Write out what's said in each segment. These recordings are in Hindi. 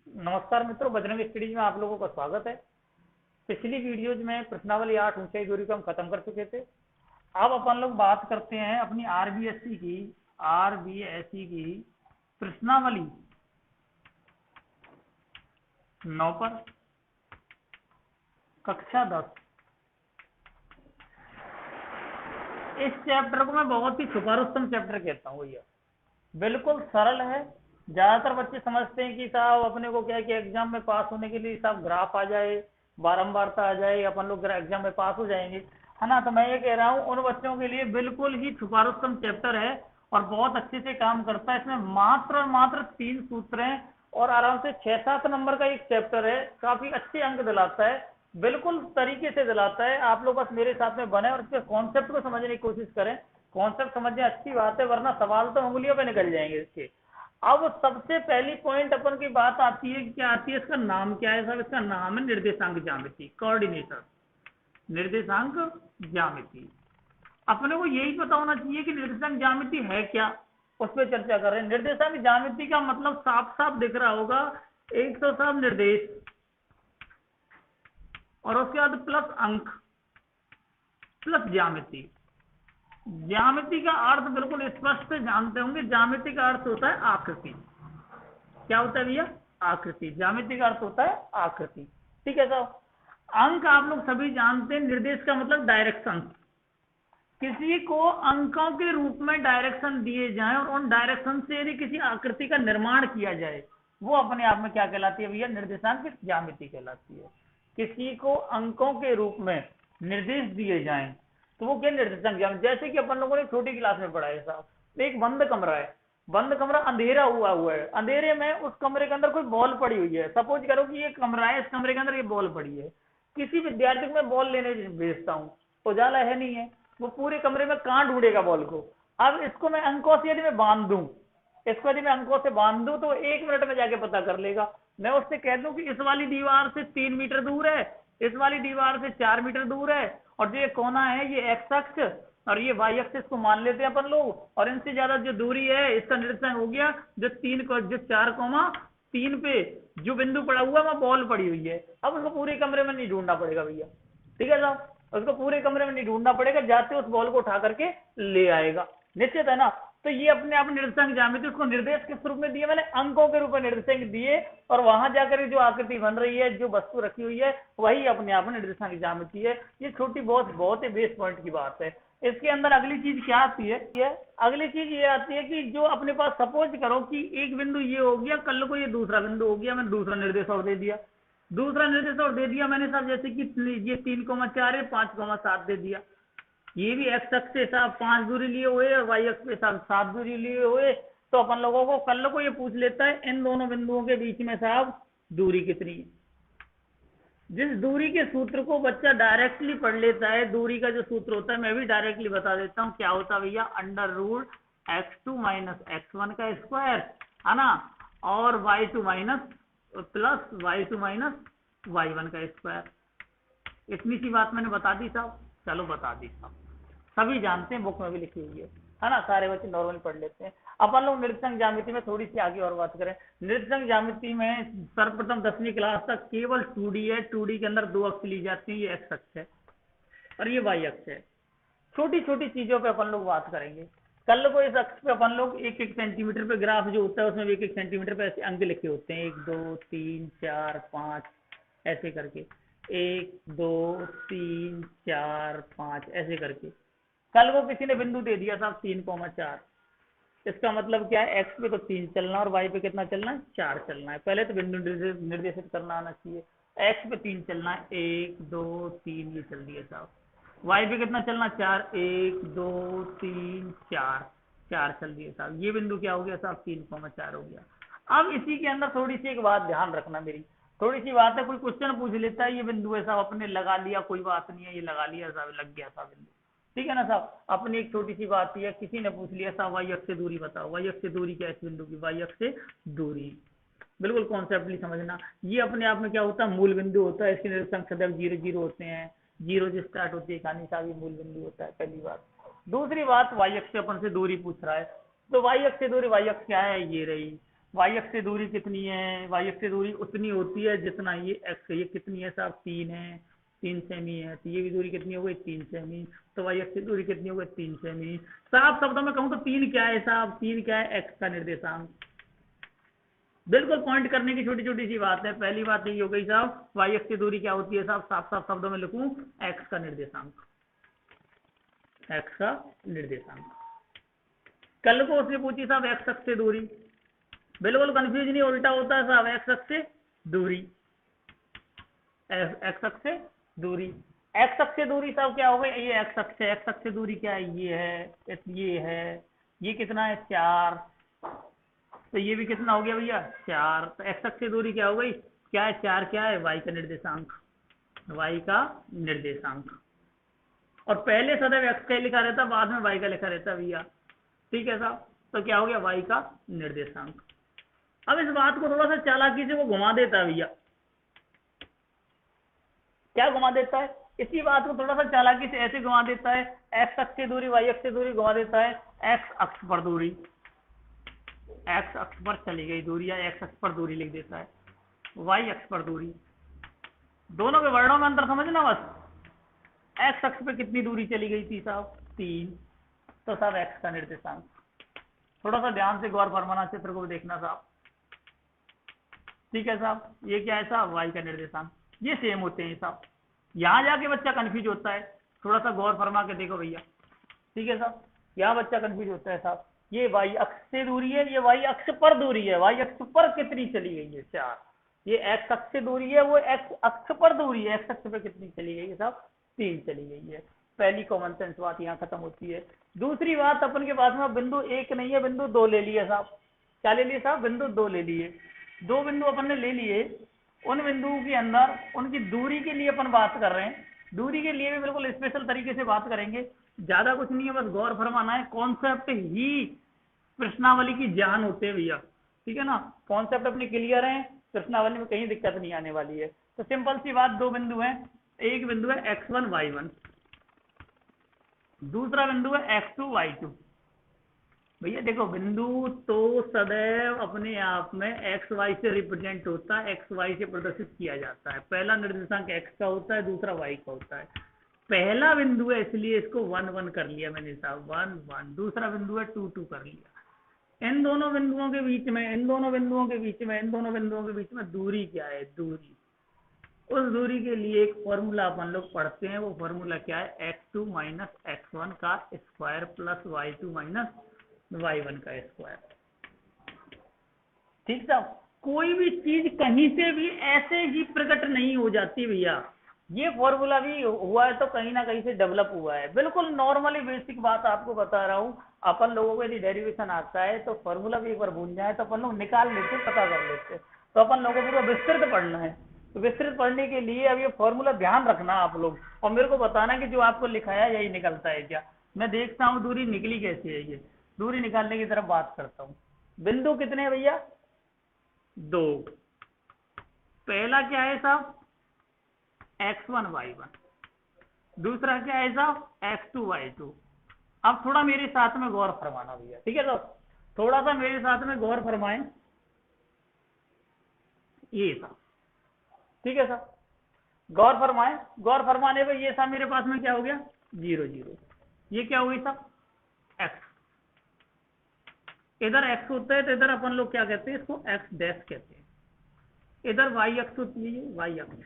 नमस्कार मित्रों, बजरंग स्टडीज में आप लोगों का स्वागत है। पिछली वीडियोज में प्रश्नावली 8 ऊंचाई दूरी को हम खत्म कर चुके थे। अब अपन लोग बात करते हैं अपनी आरबीएससी की प्रश्नावली 9 पर, कक्षा 10। इस चैप्टर को मैं बहुत ही छुपा रुस्तम चैप्टर कहता हूँ भैया। बिल्कुल सरल है। ज्यादातर बच्चे समझते हैं कि साहब अपने को क्या है कि एग्जाम में पास होने के लिए साहब ग्राफ आ जाए, बारंबारता आ जाए, अपन लोग एग्जाम में पास हो जाएंगे, है ना। तो मैं ये कह रहा हूँ उन बच्चों के लिए बिल्कुल ही छुपा रुस्तम चैप्टर है और बहुत अच्छे से काम करता है। इसमें मात्र और मात्र 3 सूत्र हैं और आराम से 6-7 नंबर का एक चैप्टर है। काफी अच्छे अंक दिलाता है, बिल्कुल तरीके से दिलाता है। आप लोग बस मेरे साथ में बने और इसके कॉन्सेप्ट को समझने की कोशिश करें। कॉन्सेप्ट समझने अच्छी बात है, वरना सवाल तो उंगलियों पे निकल जाएंगे इसके। अब सबसे पहली पॉइंट अपन की बात आती है, क्या आती है, इसका नाम क्या है साहब? इसका नाम है निर्देशांक ज्यामिति, कोऑर्डिनेटर, निर्देशांक ज्यामिति। अपने को यही पता होना चाहिए कि निर्देशांक ज्यामिति है क्या, उस पर चर्चा कर रहे हैं। निर्देशांक ज्यामिति का मतलब साफ साफ दिख रहा होगा, एक तो साहब निर्देश और उसके बाद प्लस अंक प्लस ज्यामिति। ज्यामिति का अर्थ बिल्कुल स्पष्ट से जानते होंगे। ज्यामिति का अर्थ होता है आकृति। क्या होता है भैया? आकृति। ज्यामिति का अर्थ होता है आकृति। ठीक है साहब। अंक आप लोग सभी जानते हैं। निर्देश का मतलब डायरेक्शन। किसी को अंकों के रूप में डायरेक्शन दिए जाएं और उन डायरेक्शन से यदि किसी आकृति का निर्माण किया जाए, वो अपने आप में क्या कहलाती है भैया? निर्देशांक ज्यामिति कहलाती है। किसी को अंकों के रूप में निर्देश दिए जाएं तो वो क्या? निर्देशांक ज्यामिति। जैसे कि अपन लोगों ने छोटी क्लास में पढ़ा है साहब, एक बंद कमरा है, बंद कमरा अंधेरा हुआ है, अंधेरे में उस कमरे के अंदर कोई बॉल पड़ी हुई है। सपोज करो कि ये कमरा है, इस कमरे के अंदर ये बॉल पड़ी है। किसी विद्यार्थी को मैं बॉल लेने भेजता हूँ, उजाला है नहीं है, वो पूरे कमरे में कहां ढूंढेगा बॉल को? अब इसको मैं अंकों से यदि मैं बांध दूं, इसको यदि मैं अंकों से बांध दूं तो 1 मिनट में जाके पता कर लेगा। मैं उससे कह दूं कि इस वाली दीवार से 3 मीटर दूर है, इस वाली दीवार से 4 मीटर दूर है, और जो ये कोना है ये एक्स अक्ष और ये वाई अक्ष इसको मान लेते हैं अपन लोग, और इनसे ज्यादा जो दूरी है इसका निर्देशांक हो गया जो 4,3 पे जो बिंदु पड़ा हुआ है वहां बॉल पड़ी हुई है। अब उसको पूरे कमरे में नहीं ढूंढना पड़ेगा भैया। ठीक है साहब, उसको पूरे कमरे में नहीं ढूंढना पड़ेगा, जाते उस बॉल को उठा करके ले आएगा। निश्चित है ना। तो ये अपने आप निर्देशांक ज्यामिति, उसको निर्देश किस रूप में दिए? मैंने अंकों के रूप में निर्देशांक दिए, और वहां जाकर जो आकृति बन रही है, जो वस्तु रखी हुई है, वही अपने आप में निर्देशांक ज्यामिति है। ये छोटी बहुत बहुत ही बेस पॉइंट की बात है। इसके अंदर अगली चीज क्या आती है? अगली चीज ये आती है कि जो अपने पास, सपोज करो कि एक बिंदु ये हो गया, कल को ये दूसरा बिंदु हो गया, मैंने दूसरा निर्देश और दे दिया, दूसरा निर्देश और दे दिया मैंने साहब, जैसे कि ये 3,4 है, 5,7 दे दिया। ये भी एक्स अक्ष से साहब 5 दूरी लिए हुए और वाई अक्ष पे साहब 7 दूरी लिए हुए। तो अपन लोगों को कल को ये पूछ लेता है इन दोनों बिंदुओं के बीच में साहब दूरी कितनी है। जिस दूरी के सूत्र को बच्चा डायरेक्टली पढ़ लेता है, दूरी का जो सूत्र होता है, मैं भी डायरेक्टली बता देता हूँ क्या होता है भैया। √x2 - x1 का स्क्वायर, है ना, और y2 minus plus y2 - y1 का स्क्वायर। इतनी सी बात मैंने बता दी साहब। चलो बता दी साहब, सभी जानते हैं, बुक में भी लिखी हुई है ना, सारे बच्चे नॉर्मली पढ़ लेते हैं। अपन लोग निर्देशांक ज्यामिति में थोड़ी सी आगे और बात करें। निर्देशांक ज्यामिति में सर्वप्रथम 10वीं क्लास तक केवल 2D है। 2D के अंदर 2 अक्ष ली जाती है, ये एक्स अक्ष है और ये वाई अक्ष है। छोटी छोटी चीजों पे अपन लोग बात करेंगे। कल को इस अक्ष पे अपन लोग 1-1 सेंटीमीटर पे ग्राफ जो होता है उसमें 1-1 सेंटीमीटर पे ऐसे अंक लिखे होते हैं, 1 2 3 4 5 ऐसे करके, 1 2 3 4 5 ऐसे करके। कल को किसी ने बिंदु दे दिया साहब 3,4, इसका मतलब क्या है? एक्स पे तो 3 चलना और वाई पे कितना चलना है? 4 चलना है। पहले तो बिंदु निर्देशित करना आना चाहिए। एक्स पे 3 चलना है, 1 2 3 ये चल दिया साहब। वाई पे कितना चलना? 4, 1 2 3 4 4 चल दिए साहब। ये बिंदु क्या हो गया साहब? 3,4 हो गया। अब इसी के अंदर थोड़ी सी एक बात ध्यान रखना, मेरी थोड़ी सी बात है। कोई क्वेश्चन पूछ लेता है, ये बिंदु है साहब, अपने लगा लिया, कोई बात नहीं है, ये लगा लिया साहब, लग गया साहब बिंदु। ठीक है ना साहब। अपनी एक छोटी सी बात है, किसी ने पूछ लिया साहब वाई अक्ष से दूरी बताओ, वाई अक्ष से दूरी क्या है इस बिंदु की? वाई अक्ष से दूरी, बिल्कुल कॉन्सेप्टली समझना। ये अपने आप में क्या होता है? मूल बिंदु होता है। इसके निर्देशांक सदैव 0 0 होते हैं, 0 से स्टार्ट होती है कहानी साहब, ये मूल बिंदु होता है, पहली बात। दूसरी बात, वाई अक्ष से अपन से दूरी पूछ रहा है, तो वाई अक्ष से दूरी, वाई अक्ष क्या है? ये रही। वाई अक्ष से दूरी कितनी है, वाई अक्ष से दूरी उतनी होती है जितना ये एक्स है। ये कितनी है साहब, 3 है, 3 सेमी है। तो ये भी दूरी कितनी हो गई, 3 सेमी। तो वाई अक्ष से दूरी कितनी हो गई, 3 सेमी। साफ शब्दों में कहूँ तो 3 क्या है साहब, 3 क्या है, एक्स का निर्देशांक। बिल्कुल पॉइंट करने की छोटी छोटी सी बात है। पहली बात ये हो गई साहब, वाई अक्ष की दूरी क्या होती है साहब, साफ साफ शब्दों में लिखूं, एक्स का निर्देशांक, एक्स का निर्देशांक। कल को उसने पूछी साहब एक्स अक्ष से दूरी, बिल्कुल कंफ्यूज नहीं, उल्टा होता है साहब, एक्स अक्ष से दूरी, एक्स अक्ष से दूरी। एक्स अक्ष से दूरी साहब क्या हो गई, ये एक्स अक्ष है, एक्स अक्ष से दूरी क्या है, ये है, ये है, ये कितना है 4, तो ये भी कितना हो गया भैया 4। तो एक्स अक्ष से दूरी क्या हो गई, क्या है 4, क्या है वाई का निर्देशांक, वाई का निर्देशांक। और पहले सदैव एक्स का लिखा रहता, बाद में वाई का लिखा रहता भैया, ठीक है साहब। तो क्या हो गया वाई का निर्देशांक। अब इस बात को थोड़ा सा चालाकी से वो घुमा देता है भैया, क्या घुमा देता है, इसी बात को थोड़ा सा चालाकी से ऐसे घुमा देता है, एक्स अक्ष से दूरी वाई अक्ष से दूरी घुमा देता है, एक्स अक्ष पर दूरी, एक्स अक्ष पर चली गई दूरी, या एक्स अक्ष पर दूरी लिख देता है, वाई अक्ष पर दूरी। दोनों के वर्णों में अंतर समझना बस। एक्स अक्ष पे कितनी दूरी चली गई थी साहब, 3, तो साहब एक्स का निर्देशांक। थोड़ा सा ध्यान से गौर फरमाना, चित्र को देखना साहब, ठीक है साहब। ये क्या है साहब, वाई का निर्देशांक। ये सेम होते हैं साहब। यहाँ जाके बच्चा कंफ्यूज होता है, थोड़ा सा गौर फरमा के देखो भैया, ठीक है साहब। यहाँ बच्चा कंफ्यूज होता है साहब, ये वाई अक्ष से दूरी है, ये वाई अक्ष पर दूरी है, वाई अक्ष पर कितनी चली गई है 4। ये एक्स अक्ष से दूरी है, वो एक्स अक्ष पर दूरी है, एक्स अक्ष पे कितनी चली गई है साहब, 3 चली गई है। पहली कॉमन सेंस बात यहाँ खत्म होती है। दूसरी बात, अपन के पास में बिंदु 1 नहीं है, बिंदु 2 ले लिए साहब। क्या ले लिए साहब, बिंदु 2 ले लिए। 2 बिंदु अपन ने ले लिए, उन बिंदुओं के अंदर उनकी दूरी के लिए अपन बात कर रहे हैं। दूरी के लिए भी बिल्कुल स्पेशल तरीके से बात करेंगे, ज्यादा कुछ नहीं है, बस गौर फरमाना है। कॉन्सेप्ट ही प्रश्नावली की जान होते हैं भैया, ठीक है ना। कॉन्सेप्ट अपने क्लियर है, प्रश्नावली में कहीं दिक्कत नहीं आने वाली है। तो सिंपल सी बात, 2 बिंदु हैं, एक बिंदु है x1 y1, दूसरा बिंदु है x2 y2। भैया देखो, बिंदु तो सदैव अपने आप में एक्स वाई से रिप्रेजेंट होता है, एक्स वाई से प्रदर्शित किया जाता है। पहला निर्देशांक एक्स का होता है, दूसरा वाई का होता है। पहला बिंदु है इसलिए इसको 1 1 कर लिया मैंने साहब, 1 1। दूसरा बिंदु है 2 2 कर लिया। इन दोनों बिंदुओं के बीच में, इन दोनों बिंदुओं के बीच में, इन दोनों बिंदुओं के बीच में दूरी क्या है, दूरी, उस दूरी के लिए एक फॉर्मूला अपन लोग पढ़ते हैं। वो फॉर्मूला क्या है, x2 माइनस x1 का square plus y2 minus y1 का स्क्वायर। ठीक साहब, कोई भी चीज कहीं से भी ऐसे ही प्रकट नहीं हो जाती भैया। ये फॉर्मूला भी हुआ है तो कहीं ना कहीं से डेवलप हुआ है, बिल्कुल नॉर्मली बेसिक बात आपको बता रहा हूँ। अपन लोगों को यदि डेरिवेशन आता है तो फॉर्मूला भी एक बार भूल जाए तो अपन लोग निकाल लेते, पता कर लेते। तो अपन लोगों को पूरा विस्तृत पढ़ना है, तो विस्तृत पढ़ने के लिए अब ये फॉर्मूला ध्यान रखना आप लोग, और मेरे को बताना कि जो आपको लिखाया यही निकलता है क्या। मैं देखता हूँ दूरी निकली कैसी है। ये दूरी निकालने की तरफ बात करता हूँ। बिंदु कितने हैं भैया, 2। पहला क्या है साहब, x1 y1, दूसरा क्या है साहब, x2 y2। अब थोड़ा मेरे साथ में गौर फरमाना भैया, ठीक है साहब, थोड़ा सा मेरे साथ में गौर फरमाएं। ये साहब, ठीक है साहब, गौर फरमाएं। गौर फरमाने पर ये साहब मेरे पास में क्या हो गया, 0 0। ये क्या हो गई साहब, x। इधर x होता है तो इधर अपन लोग क्या कहते हैं, इसको x डैश कहते हैं। इधर y अक्ष होती है, ये y अक्ष,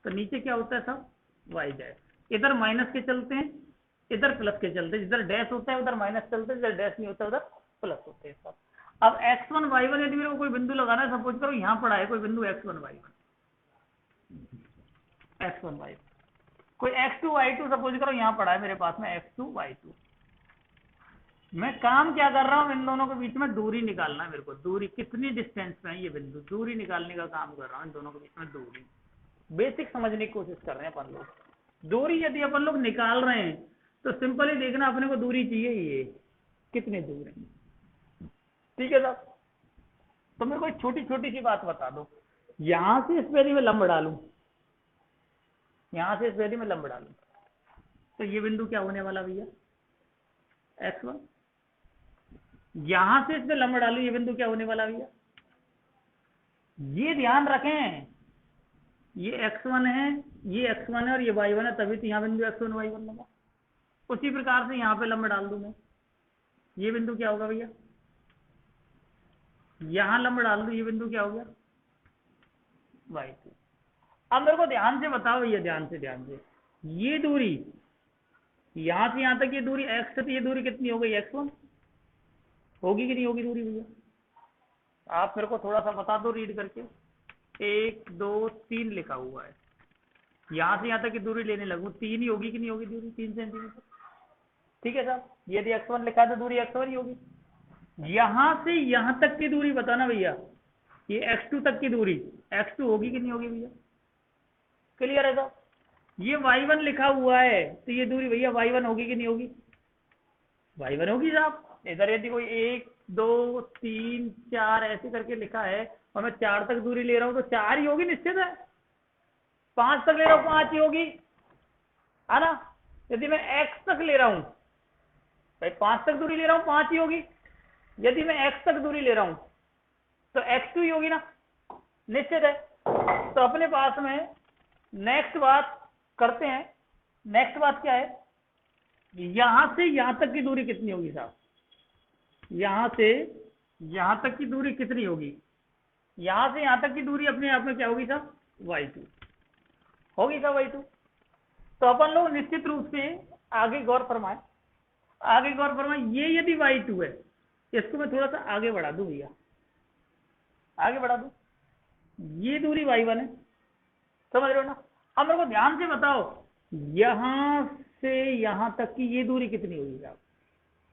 तो नीचे क्या होता है साहब, y डैश। इधर माइनस के चलते हैं, इधर प्लस के चलते हैं। जिधर डैश होता है उधर माइनस चलते हैं, जिधर डैश नहीं होता उधर प्लस होते हैं साहब। अब x1 y1 यदि मेरे को कोई बिंदु लगाना है, सपोज करो यहाँ पड़ा है कोई बिंदु x1 y1, x1 y1, कोई x2 y2 सपोज करो यहाँ पड़ा है मेरे पास में x2 y2। मैं काम क्या कर रहा हूँ, इन दोनों के बीच में दूरी निकालना है मेरे को। दूरी कितनी डिस्टेंस में है ये बिंदु, दूरी निकालने का काम कर रहा हूँ। इन दोनों के बीच में दूरी बेसिक समझने की कोशिश कर रहे हैं अपन लोग। दूरी यदि अपन लोग निकाल रहे हैं तो सिंपल ही देखना, अपने को दूरी चाहिए ये कितने दूर है, ठीक है साहब। तो मेरे को एक छोटी छोटी सी बात बता दो, यहां से इस पेरी में लंब डालू, यहां से इस पेरी में लंब डालू, तो ये बिंदु क्या होने वाला भैया, x1। यहां से इसमें लंब डालू, ये बिंदु क्या होने वाला भैया, ये ध्यान रखें, ये x1 है, ये x1 है और ये y1 है, तभी तो यहाँ बिंदु x1 y1 लगा। उसी प्रकार से यहाँ पे लंब डाल दूं मैं, ये बिंदु क्या होगा भैया, यहां लंब डाल दूं, ये बिंदु क्या हो गया y2। अब मेरे को ध्यान से बताओ भैया, ध्यान से, ये दूरी यहां से यहां तक, ये दूरी x है, तो ये दूरी कितनी हो गई x1, होगी कि नहीं होगी दूरी भैया, आप मेरे को थोड़ा सा बता दो रीड करके। 1 2 3 लिखा हुआ है, यहां से यहां तक की दूरी लेने लगूं, 3 ही होगी कि नहीं होगी दूरी, 3 सेंटीमीटर। ठीक है साहब, यदि x1 लिखा है तो दूरी x1 ही होगी। यहां से यहां तक की दूरी बताना भैया, ये x2 तक की दूरी x2 होगी कि नहीं होगी भैया, क्लियर है साहब। ये y1 लिखा हुआ है, तो ये दूरी भैया y1 होगी कि नहीं होगी, y1 होगी साहब। इधर यदि कोई 1 2 3 4 ऐसे करके लिखा है और मैं 4 तक दूरी ले रहा हूं, तो 4 ही होगी निश्चित है। 5 तक ले रहा हूं, 5 ही होगी, है ना। यदि मैं x तक ले रहा हूं भाई, 5 तक दूरी ले रहा हूं, 5 ही होगी। यदि मैं x तक दूरी ले रहा हूं तो x2 ही होगी ना, निश्चित है। तो अपने पास में नेक्स्ट बात करते हैं, नेक्स्ट बात क्या है, यहां से यहां तक की दूरी कितनी होगी साहब, यहां से यहां तक की दूरी कितनी होगी, यहां से यहां तक की दूरी अपने आप में क्या होगी साहब, y2 होगी साहब, y2। तो अपन लोग निश्चित रूप से आगे गौर फरमाए, ये यदि y2 है, इसको मैं थोड़ा सा आगे बढ़ा दूं भैया, आगे बढ़ा दूं, ये दूरी y1 है, समझ रहे हो ना। अब मेरे को ध्यान से बताओ, यहां से यहां तक की ये दूरी कितनी होगी साहब,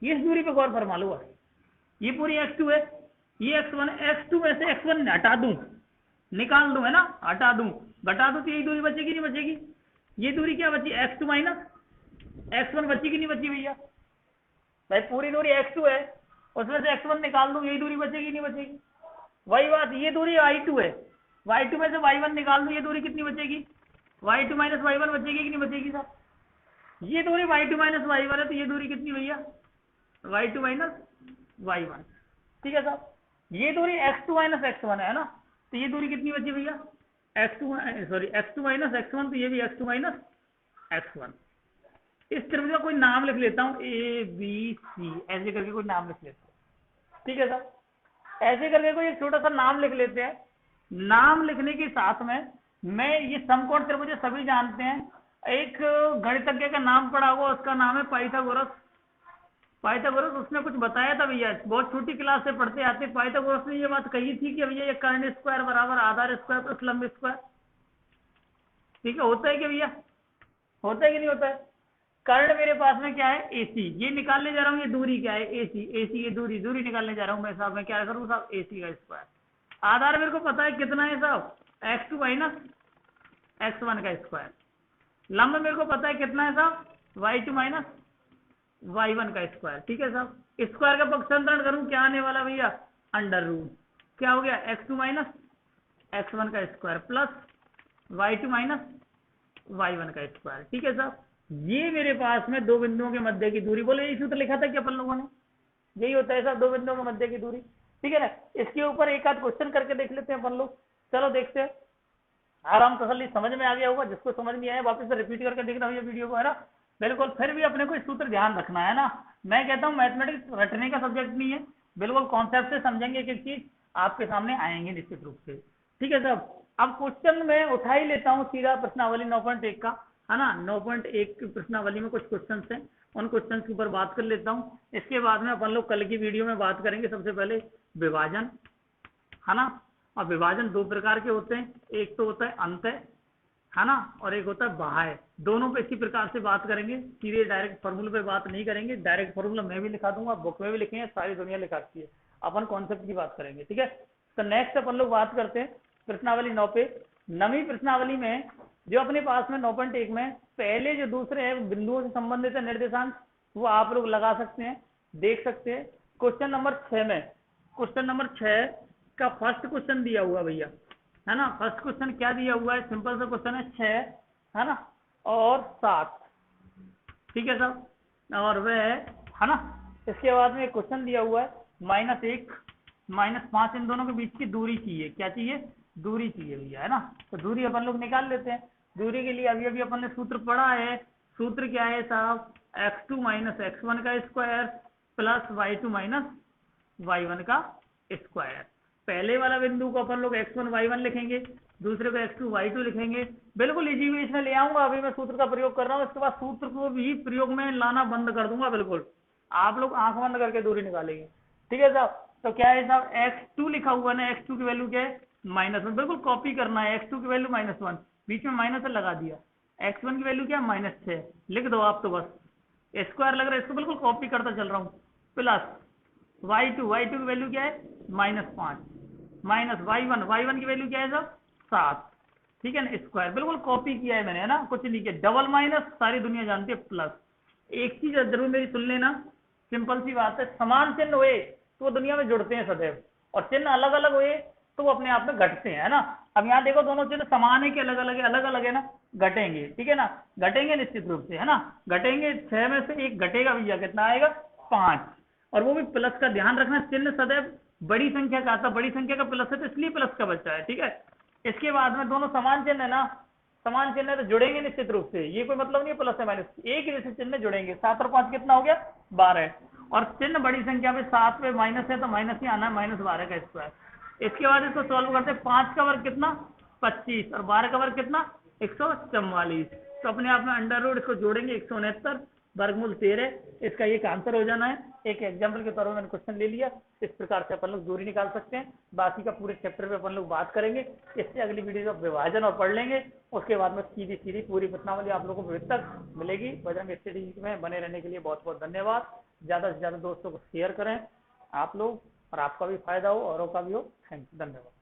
इस दूरी पे गौर फरमा लो। ये पूरी x2 है, ये x1 है, x2 में से x1 हटा दूं, निकाल दूं, है ना, हटा दूं, घटा दूं, तो यही दूरी बचेगी नहीं बचेगी, ये दूरी क्या बची, x2 माइनस x1 बची कि नहीं बची भैया, भाई पूरी दूरी x2 है, उसमें से x1 निकाल दूं, यही दूरी बचेगी नहीं बचेगी। वही बात, ये दूरी y2 है, y2 में से y1 निकाल दूं, ये दूरी कितनी बचेगी, y2 माइनस y1 बचेगी कि नहीं बचेगी साहब। ये दूरी y2 माइनस y1 है, तो ये दूरी कितनी भैया, y2 माइनस y1। ठीक है साहब, ये दूरी x2 माइनस x1 है ना, तो ये दूरी कितनी बची भैया, x2 माइनस x1, तो ये भी x2 माइनस x1। इस त्रिभुज का कोई नाम लिख लेता हूं, ABC, ऐसे करके कोई नाम लिख लेता हूं। ठीक है साहब, ऐसे करके कोई एक छोटा सा नाम लिख लेते हैं। नाम लिखने के साथ में मैं ये समकोण त्रिभुज सभी जानते हैं, एक गणितज्ञ का नाम पढ़ा होगा, उसका नाम है पाइथागोरस। उसने कुछ बताया था भैया, बहुत छोटी क्लास से पढ़ते आते। पाइथागोरस ने ये बात कही थी कि भैया ये कर्ण स्क्वायर बराबर आधार स्क्वायर प्लस लंब स्क्वायर। ठीक है, होता है क्या भैया, होता है कि नहीं होता है। कर्ण मेरे पास में क्या है, AC, ये निकालने जा रहा हूँ, ये दूरी क्या है, AC, ये दूरी निकालने जा रहा हूँ मैं साहब, मैं क्या करूँ साहब, AC का स्क्वायर। आधार मेरे को पता है कितना है साहब, x2 माइनस x1 का स्क्वायर। लंब मेरे को पता है कितना है साहब, y2 माइनस y1 का स्क्वायर। ठीक है साहब, स्क्वायर का पक्षांतरण करूं, क्या आने वाला भैया, अंडर रूट, क्या हो गया, x2 माइनस x1 का square plus y2 minus y1 का स्क्वायर। ठीक है साहब, ये मेरे पास में दो बिंदुओं के मध्य की दूरी, बोले यही सूत्र लिखा था कि अपन लोगों ने, यही होता है साहब, दो बिंदुओं के मध्य की दूरी। ठीक है ना, इसके ऊपर एक आध क्वेश्चन करके देख लेते हैं अपन लोग, चलो देखते हैं, आराम तसल्ली समझ में आ गया होगा। जिसको समझ नहीं आया वापस से रिपीट करके देखना भैया वीडियो को, है ना। बिल्कुल, फिर भी अपने को इस सूत्र ध्यान रखना है ना। मैं कहता हूँ मैथमेटिक्स रटने का सब्जेक्ट नहीं है, बिल्कुल कॉन्सेप्ट से समझेंगे, एक एक चीज आपके सामने आएंगे निश्चित रूप से। ठीक है साहब, अब क्वेश्चन में उठा ही लेता हूँ सीधा प्रश्नावली 9.1 का, है ना। 9.1 की प्रश्नावली में कुछ क्वेश्चन है, उन क्वेश्चन के ऊपर बात कर लेता हूँ। इसके बाद में अपन लोग कल की वीडियो में बात करेंगे सबसे पहले विभाजन, है ना। और विभाजन दो प्रकार के होते हैं, एक तो होता है अंतः, है ना, और एक होता है बाह्य। दोनों पे इसी प्रकार से बात करेंगे, सीधे डायरेक्ट फॉर्मूले पे बात नहीं करेंगे। डायरेक्ट फॉर्मूला मैं भी लिखा दूंगा, बुक में भी लिखेंगे, सारी दुनिया लिखाती है, अपन कॉन्सेप्ट की बात करेंगे। ठीक है, तो नेक्स्ट अपन लोग बात करते हैं प्रश्नावली 9 पे। नवी प्रश्नावली में जो अपने पास में 9.1 में पहले जो दूसरे है बिंदुओं से संबंधित है निर्देशांक, वो आप लोग लगा सकते हैं, देख सकते हैं। क्वेश्चन नंबर 6 में, क्वेश्चन नंबर 6 का फर्स्ट क्वेश्चन दिया हुआ भैया, है ना। फर्स्ट क्वेश्चन क्या दिया हुआ है, सिंपल सा क्वेश्चन है, 6, है ना, और 7। ठीक है साहब, और वह है ना। इसके बाद में क्वेश्चन दिया हुआ है, -1 -5 इन दोनों के बीच की दूरी चाहिए। क्या चाहिए? दूरी चाहिए भैया, है ना। तो दूरी अपन लोग निकाल लेते हैं। दूरी के लिए अभी अभी अपन ने सूत्र पढ़ा है। सूत्र क्या है साहब? x2 - x1 का स्क्वायर प्लस y2 - y1 का स्क्वायर। पहले वाला बिंदु को अपन लोग x1 y1 लिखेंगे, दूसरे को x2 y2 लिखेंगे। बिल्कुल इजी वे इसमें ले आऊंगा। अभी मैं सूत्र का प्रयोग कर रहा हूँ, इसके बाद सूत्र को भी प्रयोग में लाना बंद कर दूंगा। बिल्कुल आप लोग आंख बंद करके दूरी निकालेंगे, ठीक है साहब। तो क्या है साहब? x2 लिखा हुआ ना, x2 की वैल्यू क्या है? -1। बिल्कुल कॉपी करना है। x2 की वैल्यू -1, बीच में माइनस लगा दिया। x1 की वैल्यू क्या है? -6 लिख दो आप तो बस। स्क्वायर लग रहा है, इसको बिल्कुल कॉपी करता चल रहा हूँ। प्लस y2 की वैल्यू क्या है? -5 माइनस y1 की वैल्यू क्या है सर? 7, ठीक है ना। स्क्वायर बिल्कुल कॉपी किया है मैंने, है ना, कुछ नहीं किया। डबल माइनस सारी दुनिया जानती है, प्लस। एक चीज जरूर मेरी सुन लेना, सिंपल सी बात है, समान चिन्ह हुए तो वो दुनिया में जुड़ते हैं सदैव, और चिन्ह अलग अलग हुए तो वो अपने आप में घटते हैं, है ना। अब यहाँ देखो दोनों चिन्ह समान है कि अलग अलग है? अलग अलग है ना, घटेंगे, ठीक है ना। घटेंगे निश्चित रूप से, है ना, घटेंगे। 6 में से 1 घटेगा भैया, कितना आएगा? 5, और वो भी प्लस का। ध्यान रखना, चिन्ह सदैव बड़ी संख्या का आता, बड़ी संख्या का प्लस है तो इसलिए प्लस का बच्चा है, ठीक है। इसके बाद में दोनों समान चिन्ह है ना, समान चिन्ह है तो जुड़ेंगे निश्चित रूप से। ये कोई मतलब नहीं है प्लस है माइनस, एक ही जैसे चिन्ह जुड़ेंगे। 7 और 5 कितना हो गया? 12। और चिन्ह बड़ी संख्या में 7 पे माइनस है तो माइनस ही आना है, -12 का स्क्वायर। इसके बाद इसको सॉल्व करते हैं। 5 का वर्ग कितना? 25, और 12 का वर्ग कितना? 144। तो अपने आप में अंडर रूट इसको जोड़ेंगे 169, वर्गमूल 13। इसका एक आंसर हो जाना है। एक एग्जाम्पल के तौर पर मैंने क्वेश्चन ले लिया। इस प्रकार से अपन लोग दूरी निकाल सकते हैं। बाकी का पूरे चैप्टर पे अपन लोग बात करेंगे। इससे अगली वीडियो में विभाजन और पढ़ लेंगे। उसके बाद में सीधी सीधी पूरी प्रश्नावली आप लोगों को तक मिलेगी। बजरंग स्टडी में बने रहने के लिए बहुत बहुत धन्यवाद। ज्यादा से ज्यादा दोस्तों को शेयर करें आप लोग, और आपका भी फायदा हो, औरों का भी हो। थैंक यू, धन्यवाद।